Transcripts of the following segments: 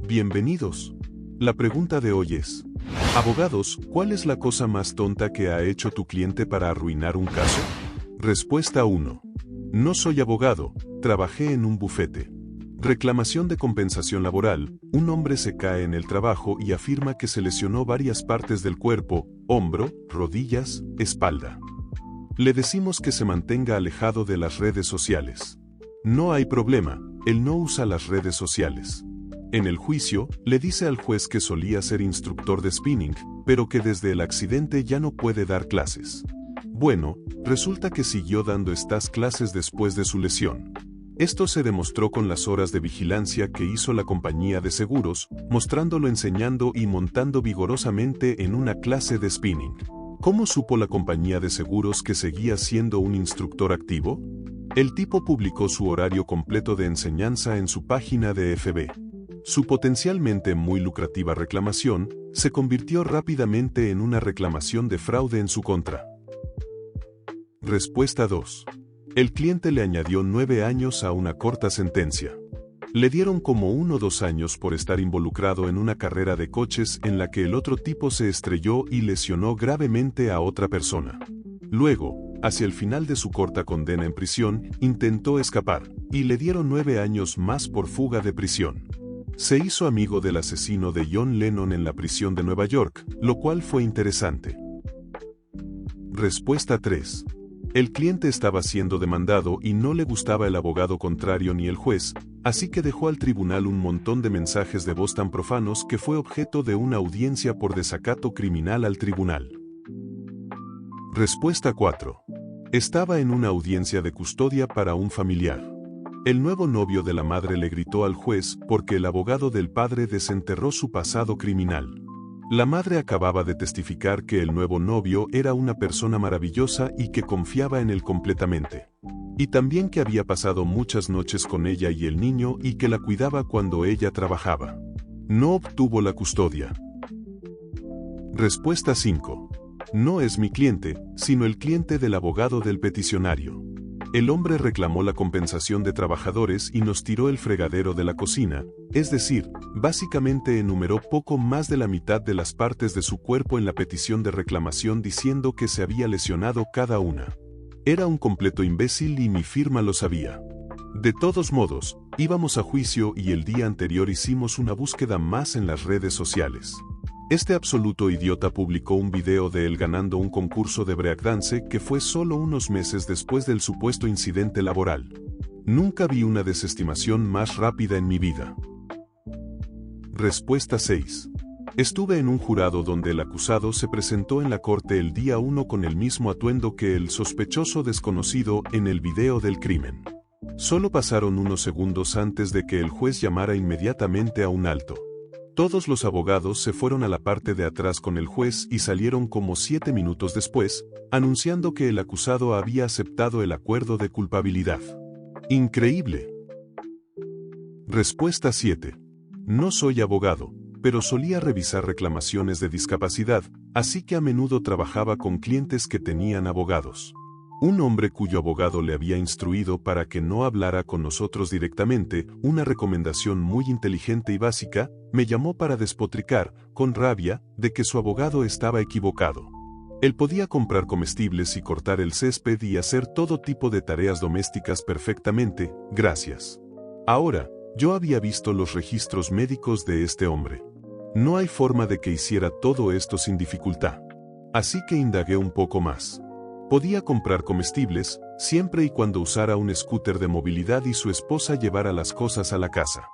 Bienvenidos. La pregunta de hoy es: abogados, ¿cuál es la cosa más tonta que ha hecho tu cliente para arruinar un caso? Respuesta 1. No soy abogado, trabajé en un bufete. Reclamación de compensación laboral. Un hombre se cae en el trabajo y afirma que se lesionó varias partes del cuerpo: hombro, rodillas, espalda. Le decimos que se mantenga alejado de las redes sociales. No hay problema, él no usa las redes sociales. En el juicio, le dice al juez que solía ser instructor de spinning, pero que desde el accidente ya no puede dar clases. Bueno, resulta que siguió dando estas clases después de su lesión. Esto se demostró con las horas de vigilancia que hizo la compañía de seguros, mostrándolo enseñando y montando vigorosamente en una clase de spinning. ¿Cómo supo la compañía de seguros que seguía siendo un instructor activo? El tipo publicó su horario completo de enseñanza en su página de FB. Su potencialmente muy lucrativa reclamación se convirtió rápidamente en una reclamación de fraude en su contra. Respuesta 2. El cliente le añadió 9 años a una corta sentencia. Le dieron como 1 o 2 años por estar involucrado en una carrera de coches en la que el otro tipo se estrelló y lesionó gravemente a otra persona. Luego, hacia el final de su corta condena en prisión, intentó escapar, y le dieron 9 años más por fuga de prisión. Se hizo amigo del asesino de John Lennon en la prisión de Nueva York, lo cual fue interesante. Respuesta 3. El cliente estaba siendo demandado y no le gustaba el abogado contrario ni el juez, así que dejó al tribunal un montón de mensajes de voz tan profanos que fue objeto de una audiencia por desacato criminal al tribunal. Respuesta 4. Estaba en una audiencia de custodia para un familiar. El nuevo novio de la madre le gritó al juez porque el abogado del padre desenterró su pasado criminal. La madre acababa de testificar que el nuevo novio era una persona maravillosa y que confiaba en él completamente. Y también que había pasado muchas noches con ella y el niño y que la cuidaba cuando ella trabajaba. No obtuvo la custodia. Respuesta 5. No es mi cliente, sino el cliente del abogado del peticionario. El hombre reclamó la compensación de trabajadores y nos tiró el fregadero de la cocina, es decir, básicamente enumeró poco más de la mitad de las partes de su cuerpo en la petición de reclamación diciendo que se había lesionado cada una. Era un completo imbécil y mi firma lo sabía. De todos modos, íbamos a juicio y el día anterior hicimos una búsqueda más en las redes sociales. Este absoluto idiota publicó un video de él ganando un concurso de breakdance que fue solo unos meses después del supuesto incidente laboral. Nunca vi una desestimación más rápida en mi vida. Respuesta 6. Estuve en un jurado donde el acusado se presentó en la corte el día 1 con el mismo atuendo que el sospechoso desconocido en el video del crimen. Solo pasaron unos segundos antes de que el juez llamara inmediatamente a un alto. Todos los abogados se fueron a la parte de atrás con el juez y salieron como 7 minutos después, anunciando que el acusado había aceptado el acuerdo de culpabilidad. ¡Increíble! Respuesta 7. No soy abogado, pero solía revisar reclamaciones de discapacidad, así que a menudo trabajaba con clientes que tenían abogados. Un hombre cuyo abogado le había instruido para que no hablara con nosotros directamente, una recomendación muy inteligente y básica, me llamó para despotricar, con rabia, de que su abogado estaba equivocado. Él podía comprar comestibles y cortar el césped y hacer todo tipo de tareas domésticas perfectamente, gracias. Ahora, yo había visto los registros médicos de este hombre. No hay forma de que hiciera todo esto sin dificultad. Así que indagué un poco más. Podía comprar comestibles, siempre y cuando usara un scooter de movilidad y su esposa llevara las cosas a la casa.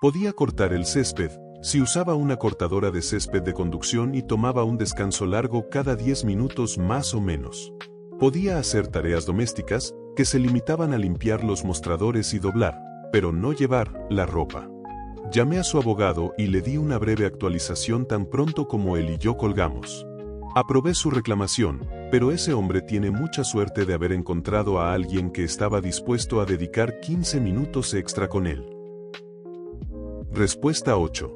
Podía cortar el césped, si usaba una cortadora de césped de conducción y tomaba un descanso largo cada 10 minutos más o menos. Podía hacer tareas domésticas, que se limitaban a limpiar los mostradores y doblar, pero no llevar la ropa. Llamé a su abogado y le di una breve actualización tan pronto como él y yo colgamos. Aprobé su reclamación, pero ese hombre tiene mucha suerte de haber encontrado a alguien que estaba dispuesto a dedicar 15 minutos extra con él. Respuesta 8.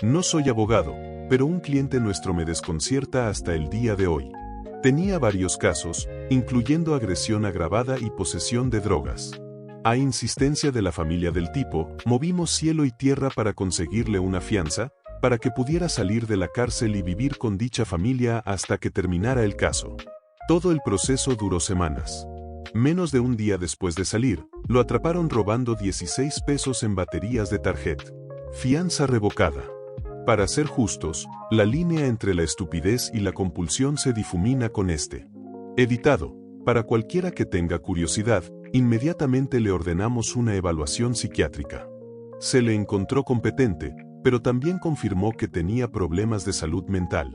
No soy abogado, pero un cliente nuestro me desconcierta hasta el día de hoy. Tenía varios casos, incluyendo agresión agravada y posesión de drogas. A insistencia de la familia del tipo, movimos cielo y tierra para conseguirle una fianza, para que pudiera salir de la cárcel y vivir con dicha familia hasta que terminara el caso. Todo el proceso duró semanas. Menos de un día después de salir, lo atraparon robando 16 pesos en baterías de tarjeta. Fianza revocada. Para ser justos, la línea entre la estupidez y la compulsión se difumina con este. Editado. Para cualquiera que tenga curiosidad, inmediatamente le ordenamos una evaluación psiquiátrica. Se le encontró competente, pero también confirmó que tenía problemas de salud mental.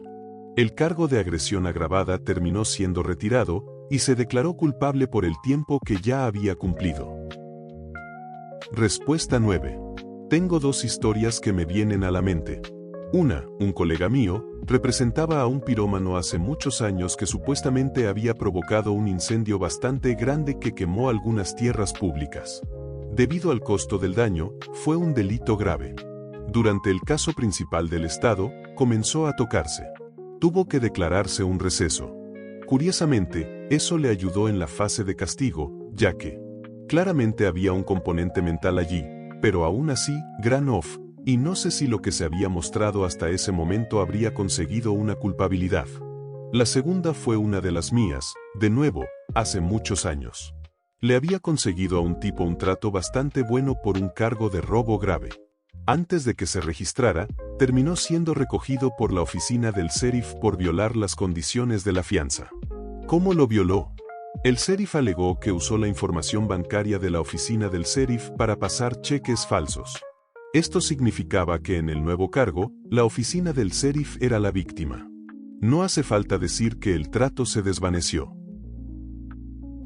El cargo de agresión agravada terminó siendo retirado y se declaró culpable por el tiempo que ya había cumplido. Respuesta 9. Tengo dos historias que me vienen a la mente. Una, un colega mío, representaba a un pirómano hace muchos años que supuestamente había provocado un incendio bastante grande que quemó algunas tierras públicas. Debido al costo del daño, fue un delito grave. Durante el caso principal del Estado, comenzó a tocarse. Tuvo que declararse un receso. Curiosamente, eso le ayudó en la fase de castigo, ya que claramente había un componente mental allí, pero aún así, gran off, y no sé si lo que se había mostrado hasta ese momento habría conseguido una culpabilidad. La segunda fue una de las mías, de nuevo, hace muchos años. Le había conseguido a un tipo un trato bastante bueno por un cargo de robo grave. Antes de que se registrara, terminó siendo recogido por la oficina del sheriff por violar las condiciones de la fianza. ¿Cómo lo violó? El sheriff alegó que usó la información bancaria de la oficina del sheriff para pasar cheques falsos. Esto significaba que en el nuevo cargo, la oficina del sheriff era la víctima. No hace falta decir que el trato se desvaneció.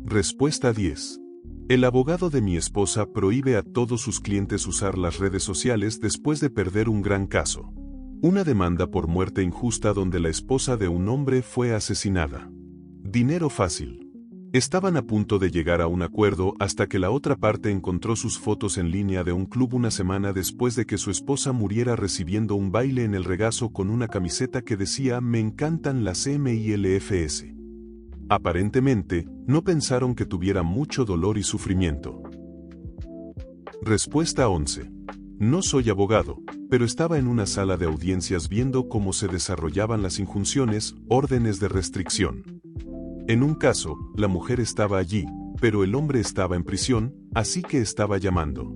Respuesta 10. El abogado de mi esposa prohíbe a todos sus clientes usar las redes sociales después de perder un gran caso. Una demanda por muerte injusta donde la esposa de un hombre fue asesinada. Dinero fácil. Estaban a punto de llegar a un acuerdo hasta que la otra parte encontró sus fotos en línea de un club una semana después de que su esposa muriera recibiendo un baile en el regazo con una camiseta que decía "Me encantan las MILFs". Aparentemente, no pensaron que tuviera mucho dolor y sufrimiento. Respuesta 11. No soy abogado, pero estaba en una sala de audiencias viendo cómo se desarrollaban las injunciones, órdenes de restricción. En un caso, la mujer estaba allí, pero el hombre estaba en prisión, así que estaba llamando.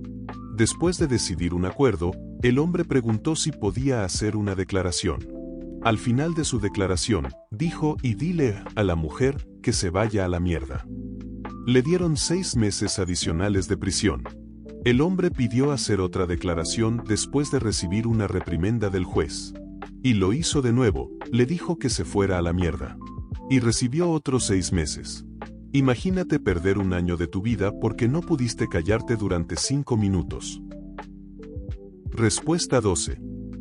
Después de decidir un acuerdo, el hombre preguntó si podía hacer una declaración. Al final de su declaración, dijo "y dile a la mujer que se vaya a la mierda". Le dieron 6 meses adicionales de prisión. El hombre pidió hacer otra declaración después de recibir una reprimenda del juez. Y lo hizo de nuevo, le dijo que se fuera a la mierda. Y recibió otros 6 meses. Imagínate perder un año de tu vida porque no pudiste callarte durante 5 minutos. Respuesta 12.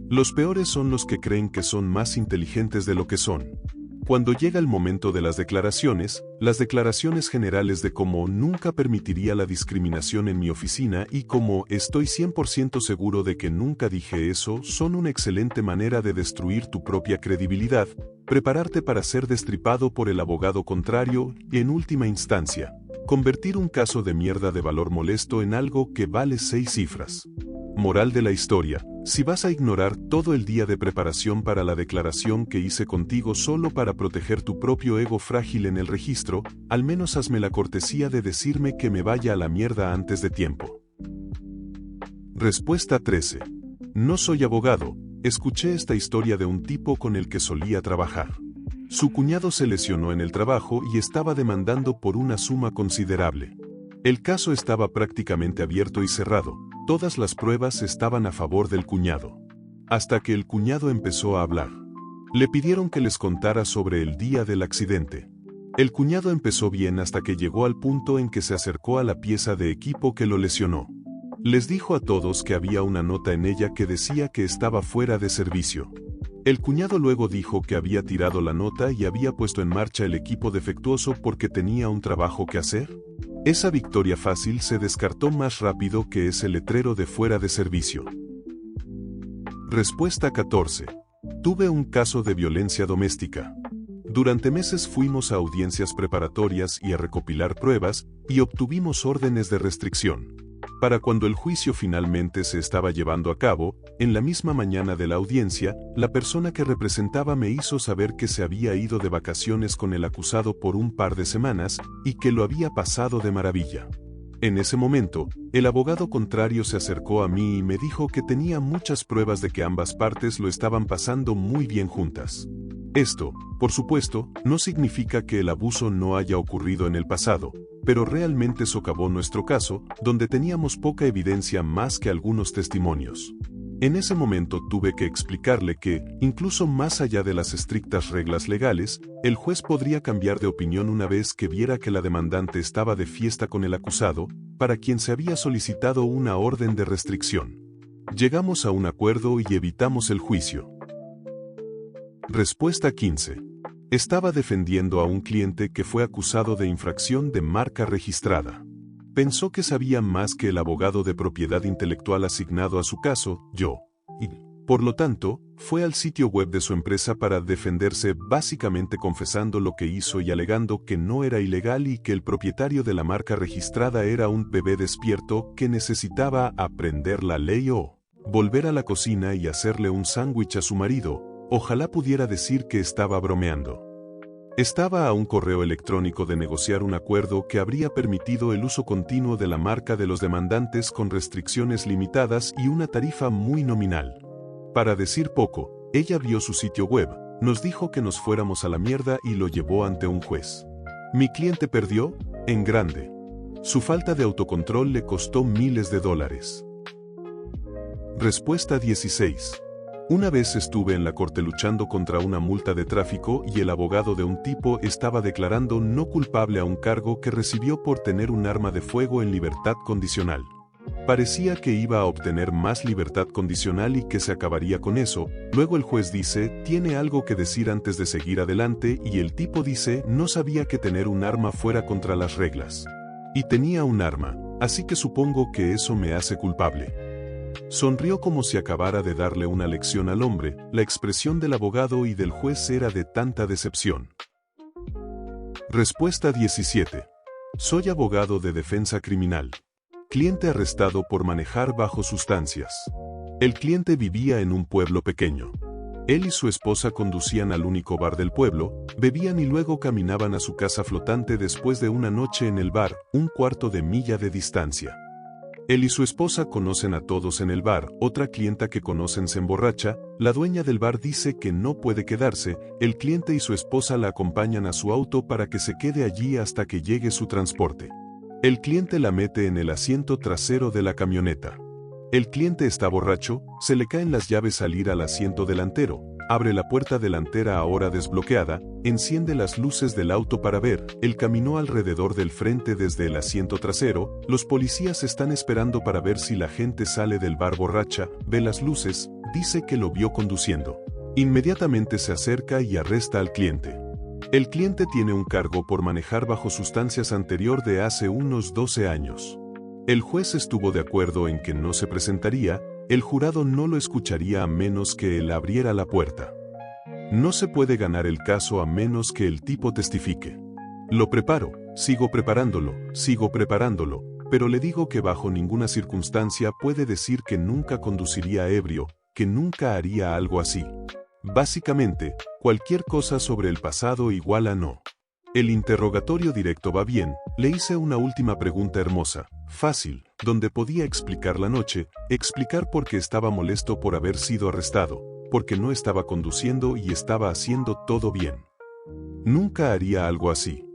Los peores son los que creen que son más inteligentes de lo que son. Cuando llega el momento de las declaraciones generales de cómo nunca permitiría la discriminación en mi oficina y cómo estoy 100% seguro de que nunca dije eso, son una excelente manera de destruir tu propia credibilidad, prepararte para ser destripado por el abogado contrario y, en última instancia, convertir un caso de mierda de valor molesto en algo que vale 6 cifras. Moral de la historia: si vas a ignorar todo el día de preparación para la declaración que hice contigo solo para proteger tu propio ego frágil en el registro, al menos hazme la cortesía de decirme que me vaya a la mierda antes de tiempo. Respuesta 13. No soy abogado, escuché esta historia de un tipo con el que solía trabajar. Su cuñado se lesionó en el trabajo y estaba demandando por una suma considerable. El caso estaba prácticamente abierto y cerrado. Todas las pruebas estaban a favor del cuñado. Hasta que el cuñado empezó a hablar. Le pidieron que les contara sobre el día del accidente. El cuñado empezó bien hasta que llegó al punto en que se acercó a la pieza de equipo que lo lesionó. Les dijo a todos que había una nota en ella que decía que estaba fuera de servicio. El cuñado luego dijo que había tirado la nota y había puesto en marcha el equipo defectuoso porque tenía un trabajo que hacer. Esa victoria fácil se descartó más rápido que ese letrero de fuera de servicio. Respuesta 14. Tuve un caso de violencia doméstica. Durante meses fuimos a audiencias preparatorias y a recopilar pruebas, y obtuvimos órdenes de restricción. Para cuando el juicio finalmente se estaba llevando a cabo, en la misma mañana de la audiencia, la persona que representaba me hizo saber que se había ido de vacaciones con el acusado por un par de semanas, y que lo había pasado de maravilla. En ese momento, el abogado contrario se acercó a mí y me dijo que tenía muchas pruebas de que ambas partes lo estaban pasando muy bien juntas. Esto, por supuesto, no significa que el abuso no haya ocurrido en el pasado, pero realmente socavó nuestro caso, donde teníamos poca evidencia más que algunos testimonios. En ese momento tuve que explicarle que, incluso más allá de las estrictas reglas legales, el juez podría cambiar de opinión una vez que viera que la demandante estaba de fiesta con el acusado, para quien se había solicitado una orden de restricción. Llegamos a un acuerdo y evitamos el juicio. Respuesta 15. Estaba defendiendo a un cliente que fue acusado de infracción de marca registrada. Pensó que sabía más que el abogado de propiedad intelectual asignado a su caso, yo, y, por lo tanto, fue al sitio web de su empresa para defenderse, básicamente confesando lo que hizo y alegando que no era ilegal y que el propietario de la marca registrada era un bebé despierto que necesitaba aprender la ley o volver a la cocina y hacerle un sándwich a su marido. Ojalá pudiera decir que estaba bromeando. Estaba a un correo electrónico de negociar un acuerdo que habría permitido el uso continuo de la marca de los demandantes con restricciones limitadas y una tarifa muy nominal. Para decir poco, ella vio su sitio web, nos dijo que nos fuéramos a la mierda y lo llevó ante un juez. Mi cliente perdió, en grande. Su falta de autocontrol le costó miles de dólares. Respuesta 16. Una vez estuve en la corte luchando contra una multa de tráfico y el abogado de un tipo estaba declarando no culpable a un cargo que recibió por tener un arma de fuego en libertad condicional. Parecía que iba a obtener más libertad condicional y que se acabaría con eso. Luego el juez dice, tiene algo que decir antes de seguir adelante, y el tipo dice, no sabía que tener un arma fuera contra las reglas. Y tenía un arma, así que supongo que eso me hace culpable. Sonrió como si acabara de darle una lección al hombre. La expresión del abogado y del juez era de tanta decepción. Respuesta 17. Soy abogado de defensa criminal. Cliente arrestado por manejar bajo sustancias. El cliente vivía en un pueblo pequeño. Él y su esposa conducían al único bar del pueblo, bebían y luego caminaban a su casa flotante después de una noche en el bar, un cuarto de milla de distancia. Él y su esposa conocen a todos en el bar, otra clienta que conocen se emborracha, la dueña del bar dice que no puede quedarse, el cliente y su esposa la acompañan a su auto para que se quede allí hasta que llegue su transporte. El cliente la mete en el asiento trasero de la camioneta. El cliente está borracho, se le caen las llaves al ir al asiento delantero, abre la puerta delantera ahora desbloqueada, enciende las luces del auto para ver, él caminó alrededor del frente desde el asiento trasero, los policías están esperando para ver si la gente sale del bar borracha, ve las luces, dice que lo vio conduciendo. Inmediatamente se acerca y arresta al cliente. El cliente tiene un cargo por manejar bajo sustancias anterior de hace unos 12 años. El juez estuvo de acuerdo en que no se presentaría, el jurado no lo escucharía a menos que él abriera la puerta. No se puede ganar el caso a menos que el tipo testifique. Lo preparo, sigo preparándolo, pero le digo que bajo ninguna circunstancia puede decir que nunca conduciría ebrio, que nunca haría algo así. Básicamente, cualquier cosa sobre el pasado igual a no. El interrogatorio directo va bien, le hice una última pregunta hermosa, fácil, donde podía explicar la noche, explicar por qué estaba molesto por haber sido arrestado, porque no estaba conduciendo y estaba haciendo todo bien. Nunca haría algo así.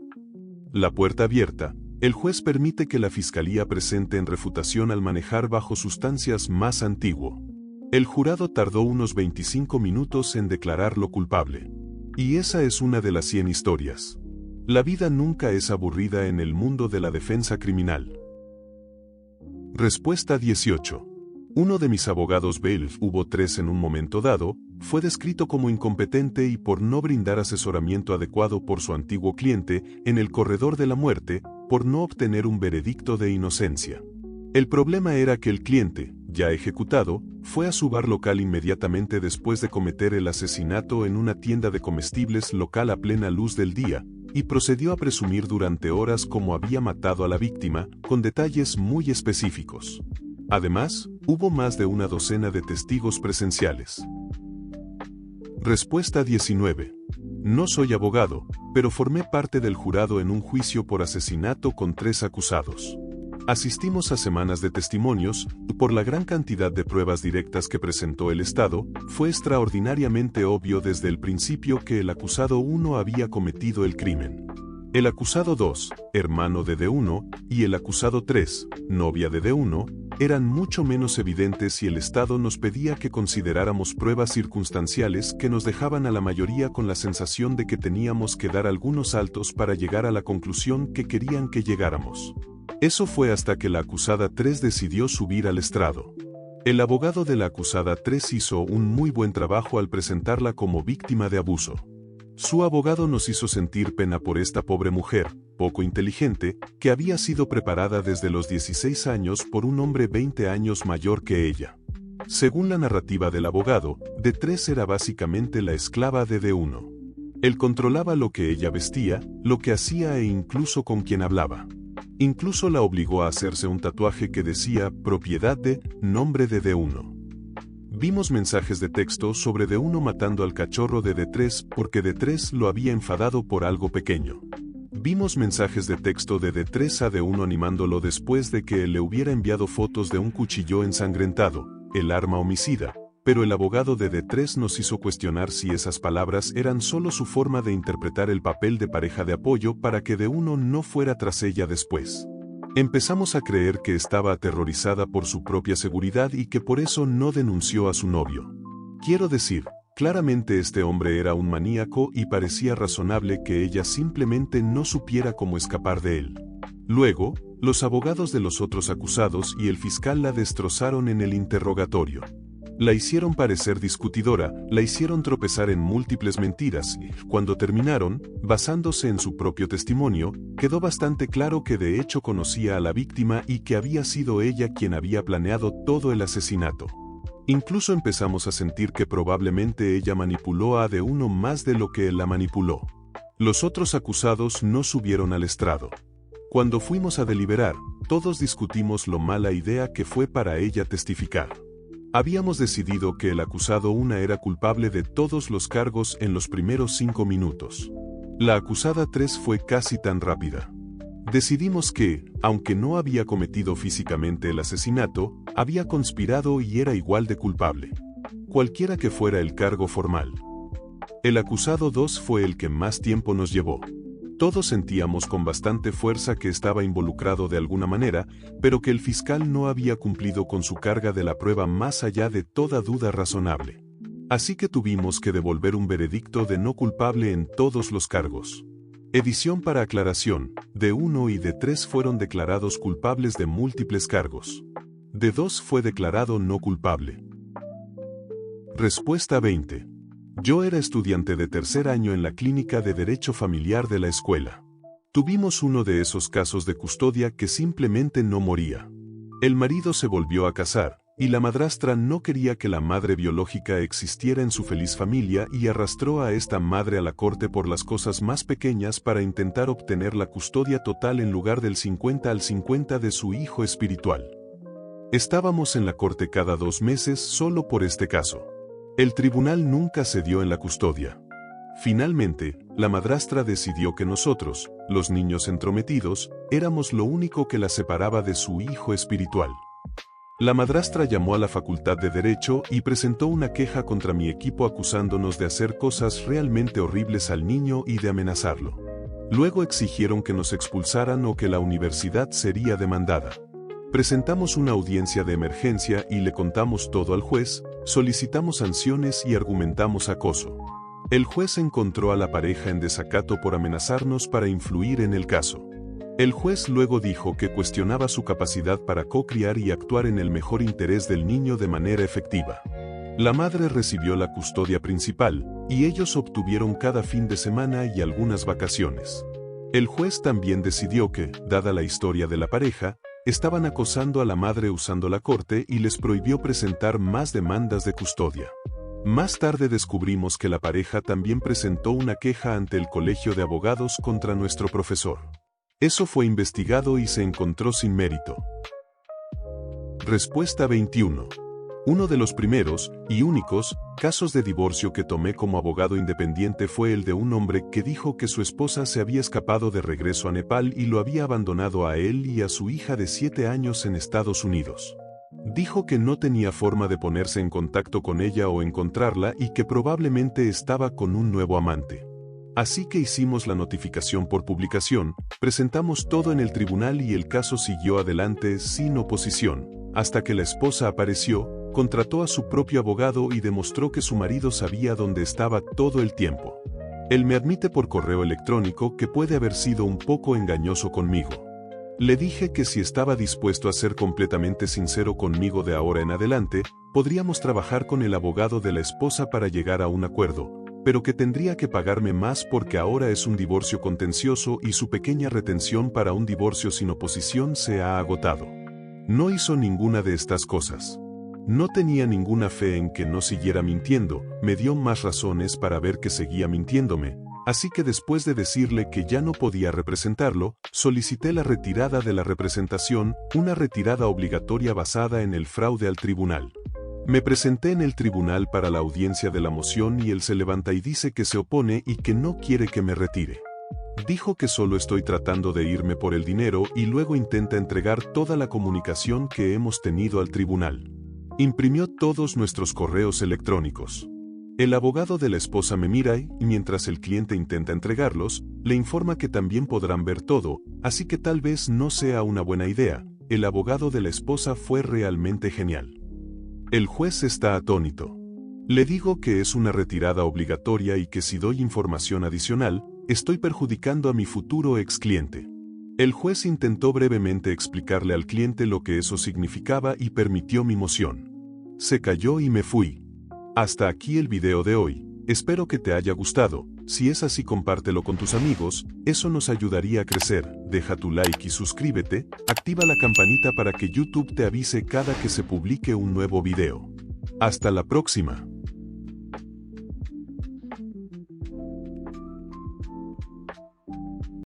La puerta abierta, el juez permite que la fiscalía presente en refutación al manejar bajo sustancias más antiguo. El jurado tardó unos 25 minutos en declararlo culpable. Y esa es una de las 100 historias. La vida nunca es aburrida en el mundo de la defensa criminal. Respuesta 18. Uno de mis abogados bailiff, hubo 3 en un momento dado, fue descrito como incompetente y por no brindar asesoramiento adecuado por su antiguo cliente en el corredor de la muerte, por no obtener un veredicto de inocencia. El problema era que el cliente, ya ejecutado, fue a su bar local inmediatamente después de cometer el asesinato en una tienda de comestibles local a plena luz del día, y procedió a presumir durante horas cómo había matado a la víctima, con detalles muy específicos. Además, hubo más de una docena de testigos presenciales. Respuesta 19. No soy abogado, pero formé parte del jurado en un juicio por asesinato con 3 acusados. Asistimos a semanas de testimonios, y por la gran cantidad de pruebas directas que presentó el Estado, fue extraordinariamente obvio desde el principio que el acusado 1 había cometido el crimen. El acusado 2, hermano de D1, y el acusado 3, novia de D1, eran mucho menos evidentes y el Estado nos pedía que consideráramos pruebas circunstanciales que nos dejaban a la mayoría con la sensación de que teníamos que dar algunos saltos para llegar a la conclusión que querían que llegáramos. Eso fue hasta que la acusada 3 decidió subir al estrado. El abogado de la acusada 3 hizo un muy buen trabajo al presentarla como víctima de abuso. Su abogado nos hizo sentir pena por esta pobre mujer, poco inteligente, que había sido preparada desde los 16 años por un hombre 20 años mayor que ella. Según la narrativa del abogado, D3 era básicamente la esclava de D1. Él controlaba lo que ella vestía, lo que hacía e incluso con quien hablaba. Incluso la obligó a hacerse un tatuaje que decía propiedad de, nombre de D1. Vimos mensajes de texto sobre D1 matando al cachorro de D3 porque D3 lo había enfadado por algo pequeño. Vimos mensajes de texto de D3 a D1 animándolo después de que él le hubiera enviado fotos de un cuchillo ensangrentado, el arma homicida, pero el abogado de D3 nos hizo cuestionar si esas palabras eran solo su forma de interpretar el papel de pareja de apoyo para que D1 no fuera tras ella después. Empezamos a creer que estaba aterrorizada por su propia seguridad y que por eso no denunció a su novio. Quiero decir, claramente este hombre era un maníaco y parecía razonable que ella simplemente no supiera cómo escapar de él. Luego, los abogados de los otros acusados y el fiscal la destrozaron en el interrogatorio. La hicieron parecer discutidora, la hicieron tropezar en múltiples mentiras y, cuando terminaron, basándose en su propio testimonio, quedó bastante claro que de hecho conocía a la víctima y que había sido ella quien había planeado todo el asesinato. Incluso empezamos a sentir que probablemente ella manipuló a D1 más de lo que él la manipuló. Los otros acusados no subieron al estrado. Cuando fuimos a deliberar, todos discutimos lo mala idea que fue para ella testificar. Habíamos decidido que el acusado 1 era culpable de todos los cargos en los primeros 5 minutos. La acusada 3 fue casi tan rápida. Decidimos que, aunque no había cometido físicamente el asesinato, había conspirado y era igual de culpable. Cualquiera que fuera el cargo formal. El acusado 2 fue el que más tiempo nos llevó. Todos sentíamos con bastante fuerza que estaba involucrado de alguna manera, pero que el fiscal no había cumplido con su carga de la prueba más allá de toda duda razonable. Así que tuvimos que devolver un veredicto de no culpable en todos los cargos. Edición para aclaración, D1 y D3 fueron declarados culpables de múltiples cargos. D2 fue declarado no culpable. Respuesta 20. Yo era estudiante de tercer año en la clínica de Derecho Familiar de la escuela. Tuvimos uno de esos casos de custodia que simplemente no moría. El marido se volvió a casar, y la madrastra no quería que la madre biológica existiera en su feliz familia y arrastró a esta madre a la corte por las cosas más pequeñas para intentar obtener la custodia total en lugar del 50-50 de su hijo espiritual. Estábamos en la corte cada 2 meses solo por este caso. El tribunal nunca cedió en la custodia. Finalmente, la madrastra decidió que nosotros, los niños entrometidos, éramos lo único que la separaba de su hijo espiritual. La madrastra llamó a la Facultad de Derecho y presentó una queja contra mi equipo acusándonos de hacer cosas realmente horribles al niño y de amenazarlo. Luego exigieron que nos expulsaran o que la universidad sería demandada. Presentamos una audiencia de emergencia y le contamos todo al juez, solicitamos sanciones y argumentamos acoso. El juez encontró a la pareja en desacato por amenazarnos para influir en el caso. El juez luego dijo que cuestionaba su capacidad para co-criar y actuar en el mejor interés del niño de manera efectiva. La madre recibió la custodia principal, y ellos obtuvieron cada fin de semana y algunas vacaciones. El juez también decidió que, dada la historia de la pareja, estaban acosando a la madre usando la corte y les prohibió presentar más demandas de custodia. Más tarde descubrimos que la pareja también presentó una queja ante el colegio de abogados contra nuestro profesor. Eso fue investigado y se encontró sin mérito. Respuesta 21. Uno de los primeros, y únicos, casos de divorcio que tomé como abogado independiente fue el de un hombre que dijo que su esposa se había escapado de regreso a Nepal y lo había abandonado a él y a su hija de 7 años en Estados Unidos. Dijo que no tenía forma de ponerse en contacto con ella o encontrarla y que probablemente estaba con un nuevo amante. Así que hicimos la notificación por publicación, presentamos todo en el tribunal y el caso siguió adelante sin oposición, hasta que la esposa apareció, contrató a su propio abogado y demostró que su marido sabía dónde estaba todo el tiempo. Él me admite por correo electrónico que puede haber sido un poco engañoso conmigo. Le dije que si estaba dispuesto a ser completamente sincero conmigo de ahora en adelante, podríamos trabajar con el abogado de la esposa para llegar a un acuerdo, pero que tendría que pagarme más porque ahora es un divorcio contencioso y su pequeña retención para un divorcio sin oposición se ha agotado. No hizo ninguna de estas cosas. No tenía ninguna fe en que no siguiera mintiendo, me dio más razones para ver que seguía mintiéndome, así que después de decirle que ya no podía representarlo, solicité la retirada de la representación, una retirada obligatoria basada en el fraude al tribunal. Me presenté en el tribunal para la audiencia de la moción y él se levanta y dice que se opone y que no quiere que me retire. Dijo que solo estoy tratando de irme por el dinero y luego intenta entregar toda la comunicación que hemos tenido al tribunal. Imprimió todos nuestros correos electrónicos. El abogado de la esposa me mira y, mientras el cliente intenta entregarlos, le informa que también podrán ver todo, así que tal vez no sea una buena idea. El abogado de la esposa fue realmente genial. El juez está atónito. Le digo que es una retirada obligatoria y que si doy información adicional, estoy perjudicando a mi futuro ex cliente. El juez intentó brevemente explicarle al cliente lo que eso significaba y permitió mi moción. Se calló y me fui. Hasta aquí el video de hoy. Espero que te haya gustado. Si es así, compártelo con tus amigos, eso nos ayudaría a crecer. Deja tu like y suscríbete, activa la campanita para que YouTube te avise cada que se publique un nuevo video. Hasta la próxima.